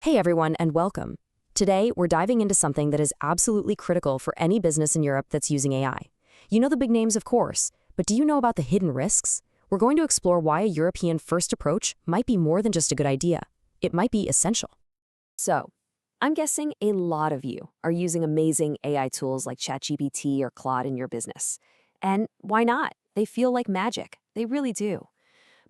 Hey everyone, and welcome. Today, we're diving into something that is absolutely critical for any business in Europe that's using AI. You know the big names, of course, but do you know about the hidden risks? We're going to explore why a European-first approach might be more than just a good idea. It might be essential. So, I'm guessing a lot of you are using amazing AI tools like ChatGPT or Claude in your business. And why not? They feel like magic. They really do.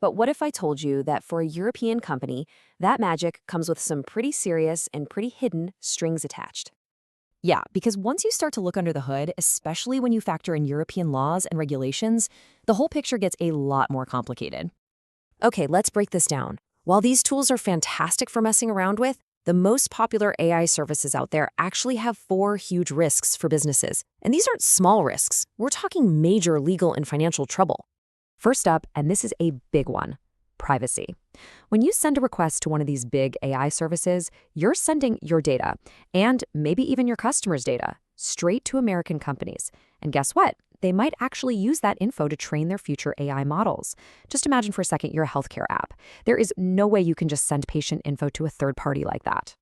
But what if I told you that for a European company, that magic comes with some pretty serious and pretty hidden strings attached? Yeah, because once you start to look under the hood, especially when you factor in European laws and regulations, the whole picture gets a lot more complicated. Okay, let's break this down. While these tools are fantastic for messing around with, the most popular AI services out there actually have four huge risks for businesses. And these aren't small risks. We're talking major legal and financial trouble. First up, and this is a big one, privacy. When you send a request to one of these big AI services, you're sending your data, and maybe even your customers' data, straight to American companies. And guess what? They might actually use that info to train their future AI models. Just imagine for a second you're a healthcare app. There is no way you can just send patient info to a third party like that.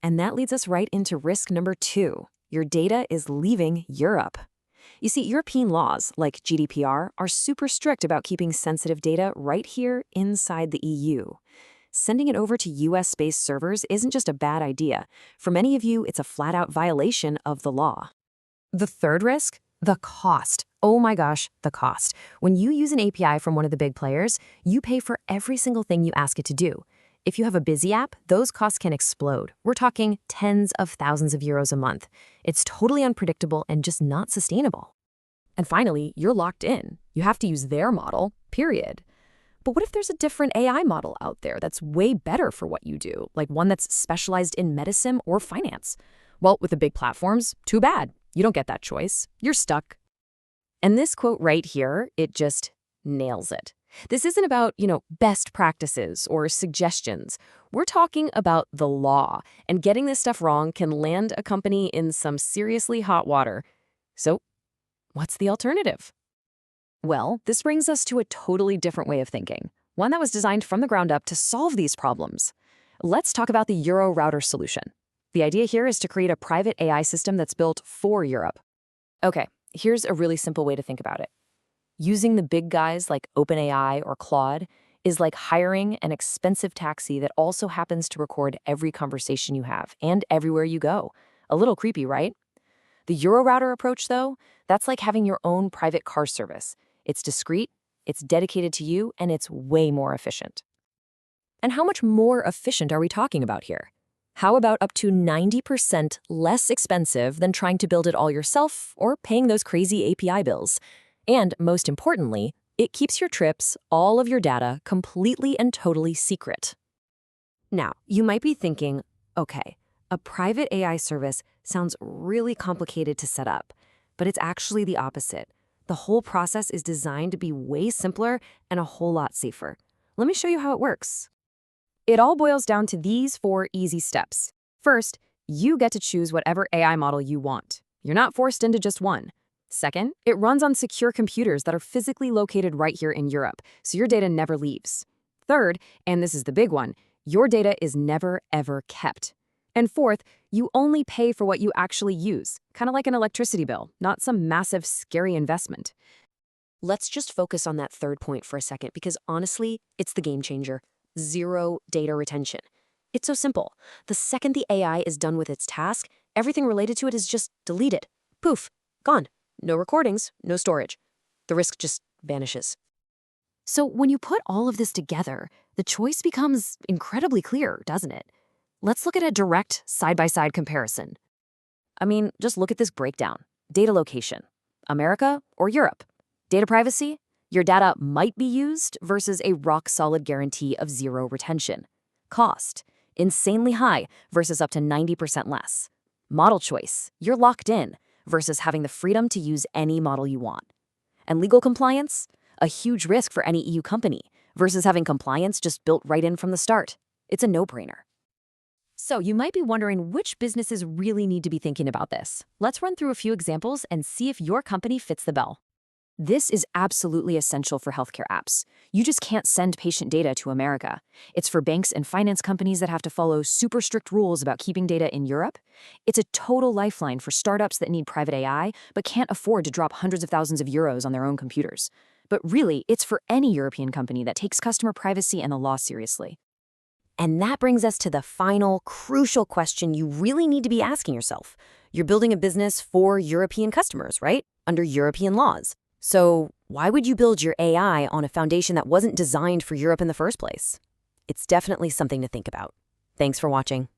And that leads us right into risk number 2. Your data is leaving Europe. You see, European laws, like GDPR, are super strict about keeping sensitive data right here inside the EU. Sending it over to US-based servers isn't just a bad idea. For many of you, it's a flat-out violation of the law. The third risk? The cost. Oh my gosh, the cost. When you use an API from one of the big players, you pay for every single thing you ask it to do. If you have a busy app, those costs can explode. We're talking tens of thousands of euros a month. It's totally unpredictable and just not sustainable. And finally, you're locked in. You have to use their model, period. But what if there's a different AI model out there that's way better for what you do, like one that's specialized in medicine or finance? Well, with the big platforms, too bad. You don't get that choice. You're stuck. And this quote right here, it just nails it. This isn't about, best practices or suggestions. We're talking about the law, and getting this stuff wrong can land a company in some seriously hot water. So, what's the alternative? Well, this brings us to a totally different way of thinking, one that was designed from the ground up to solve these problems. Let's talk about the EuroRouter solution. The idea here is to create a private AI system that's built for Europe. Okay, here's a really simple way to think about it. Using the big guys like OpenAI or Claude is like hiring an expensive taxi that also happens to record every conversation you have and everywhere you go. A little creepy, right? The EuroRouter approach, though, that's like having your own private car service. It's discreet, it's dedicated to you, and it's way more efficient. And how much more efficient are we talking about here? How about up to 90% less expensive than trying to build it all yourself or paying those crazy API bills? And most importantly, it keeps your trips, all of your data, completely and totally secret. Now, you might be thinking, okay, a private AI service sounds really complicated to set up, but it's actually the opposite. The whole process is designed to be way simpler and a whole lot safer. Let me show you how it works. It all boils down to these 4 easy steps. First, you get to choose whatever AI model you want. You're not forced into just one. Second, it runs on secure computers that are physically located right here in Europe, so your data never leaves. Third, and this is the big one, your data is never, ever kept. And fourth, you only pay for what you actually use, kind of like an electricity bill, not some massive, scary investment. Let's just focus on that third point for a second, because honestly, it's the game changer. 0 data retention. It's so simple. The second the AI is done with its task, everything related to it is just deleted. Poof, gone. No recordings, no storage. The risk just vanishes. So when you put all of this together, the choice becomes incredibly clear, doesn't it? Let's look at a direct side-by-side comparison. I mean, just look at this breakdown. Data location. America or Europe? Data privacy? Your data might be used versus a rock-solid guarantee of 0 retention. Cost. Insanely high versus up to 90% less. Model choice. You're locked in versus having the freedom to use any model you want. And legal compliance? A huge risk for any EU company versus having compliance just built right in from the start. It's a no-brainer. So you might be wondering which businesses really need to be thinking about this. Let's run through a few examples and see if your company fits the bill. This is absolutely essential for healthcare apps. You just can't send patient data to America. It's for banks and finance companies that have to follow super strict rules about keeping data in Europe. It's a total lifeline for startups that need private AI but can't afford to drop hundreds of thousands of euros on their own computers. But really, it's for any European company that takes customer privacy and the law seriously. And that brings us to the final, crucial question you really need to be asking yourself. You're building a business for European customers, right? Under European laws. So why would you build your AI on a foundation that wasn't designed for Europe in the first place? It's definitely something to think about. Thanks for watching.